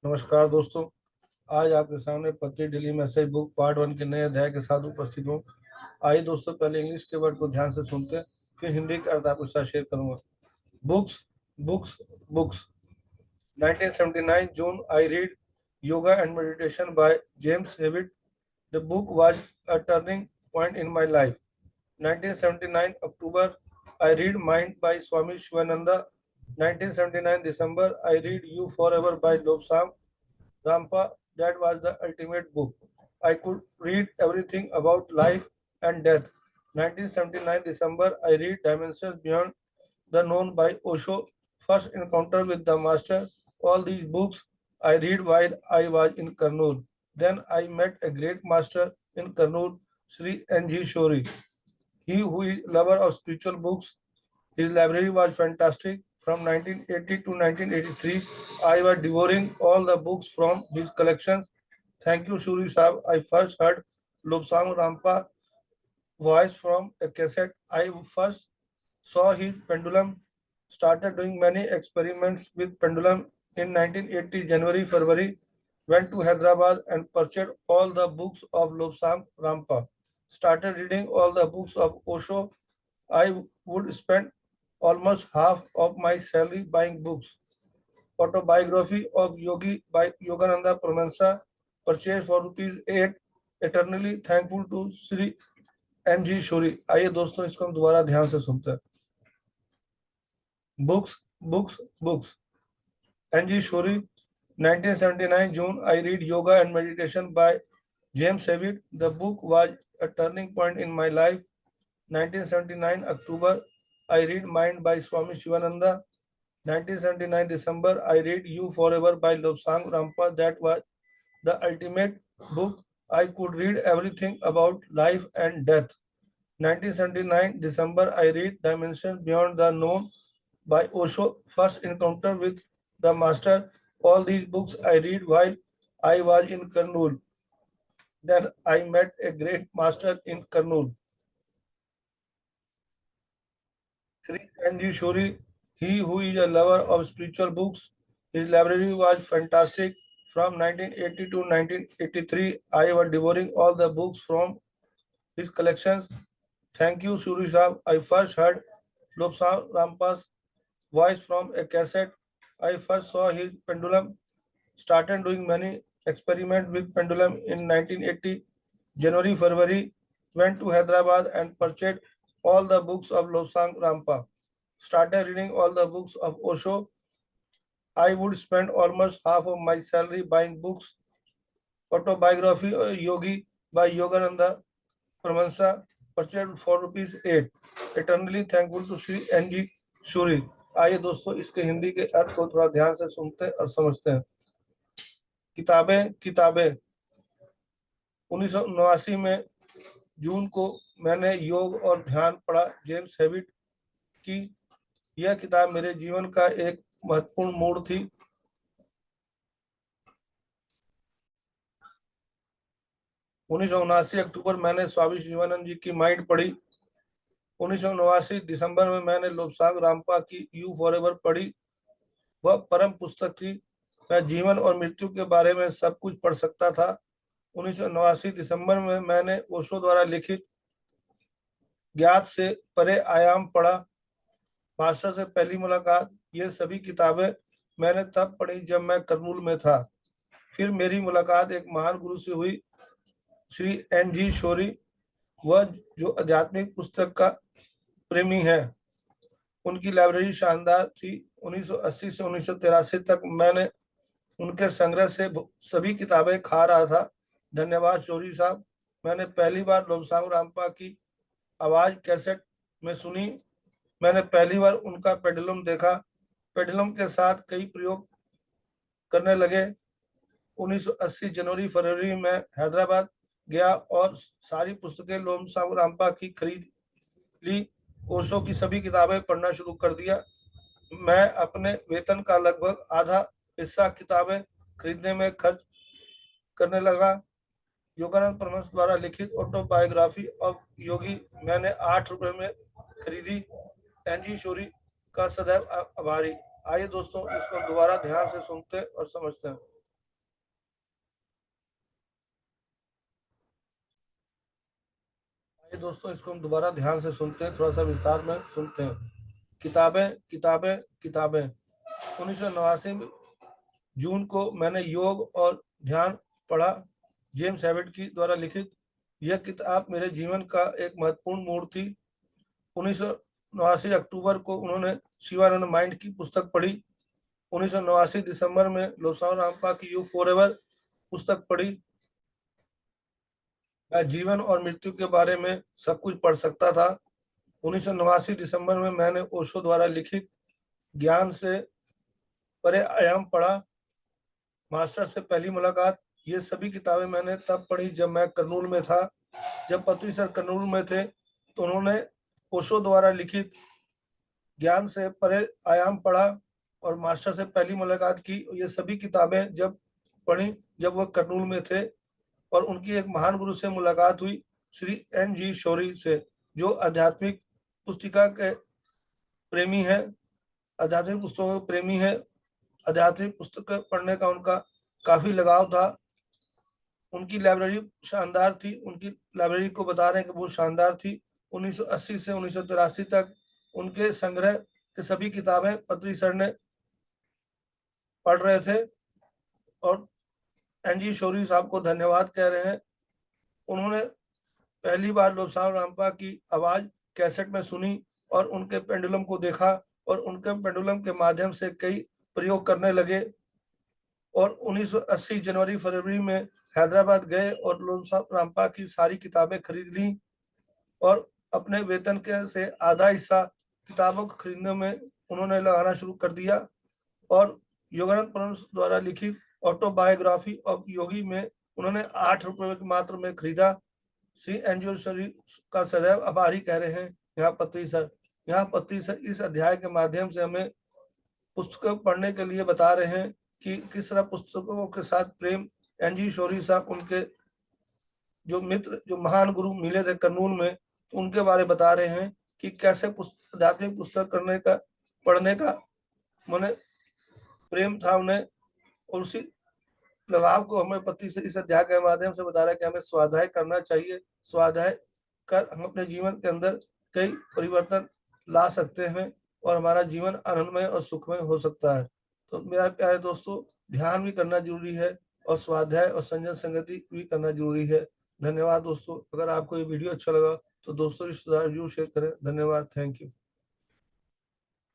नमस्कार दोस्तों। आज आपके सामने पत्री डेली मैसेज बुक पार्ट 1 के नए अध्याय के साथ उपस्थित हूँ। आइए दोस्तों, पहले इंग्लिश के वर्ड को ध्यान से सुनते हैं, फिर हिंदी का अर्थ आपके साथ शेयर करूंगा। Books, books, books. 1979 June, I read Yoga and Meditation by James Hewitt. The book was a turning point in my life. 1979 October, I read Mind by Swami Shivananda. 1979 December, I read You Forever by Lobsang Rampa. That was the ultimate book. I could read everything about life and death. 1979 December, I read Dimensions Beyond the Known by Osho. First encounter with the master. All these books I read while I was in Karnool. Then I met a great master in Karnool, Sri N.G. Shori. He who is lover of spiritual books. His library was fantastic. From 1980 to 1983, I was devouring all the books from his collections. Thank you, Shuri Saab. I first heard Lobsang Rampa voice from a cassette. I first saw his pendulum, started doing many experiments with pendulum in 1980, January, February, went to Hyderabad and purchased all the books of Lobsang Rampa, started reading all the books of Osho. I would spend almost half of my salary buying books. Autobiography of Yogi by Yogananda Paramahansa, purchased for rupees 8. Eternally thankful to Sri N.G. Shuri. आइए दोस्तों, इसको हम दोबारा ध्यान से सुनते हैं। Books, books, books. N.G. Shuri, 1979 June. I read Yoga and Meditation by James Hewitt. The book was a turning point in my life. 1979 October, I read Mind by Swami Shivananda. 1979 December, I read You Forever by Lobsang Rampa. That was the ultimate book. I could read everything about life and death. 1979 December, I read Dimensions Beyond the Known by Osho. First encounter with the master. All these books I read while I was in Karnool. Then I met a great master in Karnool, Sri N.G. Shori. He who is a lover of spiritual books. His library was fantastic. From 1980 to 1983, I was devouring all the books from his collections. Thank you, Shuri Saab. I first heard Lobsang Rampa's voice from a cassette. I first saw his pendulum, started doing many experiments with pendulum in 1980, January, February, went to Hyderabad and purchased all the books of Lobsang Rampa, started reading all the books of Osho. I would spend almost half of my salary buying books. Autobiography of Yogi by Yogananda Paramahansa, purchased for rupees 8. Eternally thankful to Sri N.G. Shuri. आइए दोस्तों, इसके हिंदी के अर्थ को थोड़ा ध्यान से सुनते हैं और समझते हैं। किताबें किताबें 1989 में जून को मैंने योग और ध्यान पढ़ा जेम्स हेविट की। यह किताब मेरे जीवन का एक महत्वपूर्ण मोड़ थी। 1979 अक्टूबर मैंने स्वामी शिवानंद जी की माइंड पढ़ी। 1989 दिसंबर में मैंने लोबसांग रामपा की यू फॉरएवर पढ़ी। वह परम पुस्तक थी। मैं जीवन और मृत्यु के बारे में सब कुछ पढ़ सकता था। 1989 दिसंबर में मैंने ओशो द्वारा लिखित ज्ञात से परे आयाम पढ़ा। मास्टर से पहली मुलाकात। ये सभी किताबें मैंने तब पढ़ी जब मैं करनूल में था। फिर मेरी मुलाकात एक महान गुरु से हुई, श्री N.G. शोरी। वह जो आध्यात्मिक पुस्तक का प्रेमी है। उनकी लाइब्रेरी शानदार थी। 1980 से 1983 तक मैंने उनके संग्रह से सभी किताबें खा रहा था। धन्यवाद शोरी साहब। मैंने पहली बार लोबसांग रामपा की आवाज कैसेट में सुनी। मैंने पहली बार उनका पेडलम देखा। पेडलम के साथ कई प्रयोग करने लगे। 1980 जनवरी फरवरी में हैदराबाद गया और सारी पुस्तकें लोबसांग रामपा की खरीद ली। ओशो की सभी किताबें पढ़ना शुरू कर दिया। मैं अपने वेतन का लगभग आधा हिस्सा किताबें खरीदने में खर्च करने लगा। योगानंद परमहंस द्वारा लिखित ऑटोबायोग्राफी ऑफ योगी मैंने 8 रुपए में खरीदी। N.G. शोरी का सदैव आभारी। आइए दोस्तों, इसको दोबारा ध्यान से सुनते और समझते हैं। आइए दोस्तों, इसको हम दोबारा ध्यान से सुनते हैं, थोड़ा सा विस्तार में सुनते हैं। किताबें किताबें किताबें। 1989 में जून को मैंने योग और ध्यान पढ़ा। जेम्स हैविट की द्वारा लिखित यह किताब मेरे जीवन का एक महत्वपूर्ण मोड़ थी। 1989 अक्टूबर को उन्होंने शिवानंद माइंड की पुस्तक पढ़ी। 1989 दिसंबर में लोसाओ रामपा की यू फॉरएवर पुस्तक पढ़ी। मैं जीवन और मृत्यु के बारे में सब कुछ पढ़ सकता था। 1989 दिसंबर में मैंने ओशो द्वारा लिखित ज्ञान से परे आयाम पढ़ा। मास्टर से पहली मुलाकात। ये सभी किताबें मैंने तब पढ़ी जब मैं कर्नूल में था। जब पत्री सर कर्नूल में थे तो उन्होंने ओशो द्वारा लिखित ज्ञान से परे आयाम पढ़ा और मास्टर से पहली मुलाकात की। ये सभी किताबें जब पढ़ी जब वह कर्नूल में थे, और उनकी एक महान गुरु से मुलाकात हुई, श्री NG शौरी से, जो आध्यात्मिक पुस्तिका के प्रेमी है, आध्यात्मिक पुस्तकों के प्रेमी है। आध्यात्मिक पुस्तक पढ़ने का उनका काफी लगाव था। उनकी लाइब्रेरी शानदार थी। उनकी लाइब्रेरी को बता रहे हैं कि वो शानदार थी। 1980 से 1983 तक उनके संग्रह के सभी किताबें पत्री सर ने पढ़ रहे थे और NG शौरी साहब को धन्यवाद कह रहे हैं। उन्होंने पहली बार लोसाओ रामपा की आवाज कैसेट में सुनी और उनके पेंडुलम को देखा और उनके पेंडुलम के माध्यम से कई प्रयोग करने लगे। और 1980 जनवरी फरवरी में हैदराबाद गए और लोसाओ रामपा की सारी किताबें खरीद ली और अपने वेतन के से आधा हिस्सा किताबों को खरीदने में उन्होंने लगाना शुरू कर दिया। और योगानंद परमहंस द्वारा लिखित ऑटोबायोग्राफी ऑफ योगी में उन्होंने 8 रुपए मात्र में खरीदा। श्री NG शौरी का सदैव आभारी कह रहे हैं यहाँ पत्री सर। यहाँ पत्री सर इस अध्याय के माध्यम से हमें पुस्तकें पढ़ने के लिए बता रहे हैं कि किस तरह पुस्तकों के साथ प्रेम। NG शौरी साहब उनके जो मित्र, जो महान गुरु मिले थे कर्नूल में, तो उनके बारे बता रहे हैं कि कैसे आध्यात्मिक पुस्तक करने का, पढ़ने का मैंने प्रेम था उन्हें, और उसी लगाव को हमें पति से इस अध्याय के माध्यम से बता रहा है कि हमें स्वाध्याय करना चाहिए। स्वाध्याय कर हम अपने जीवन के अंदर कई परिवर्तन ला सकते हैं और हमारा जीवन आनंदमय और सुखमय हो सकता है। तो मेरा प्यारे दोस्तों, ध्यान भी करना जरूरी है और स्वाध्याय और संजय संगति भी करना जरूरी है। धन्यवाद दोस्तों। अगर आपको ये वीडियो अच्छा लगा तो दोस्तों रिश्तेदार जरूर शेयर करें। धन्यवाद। Thank you.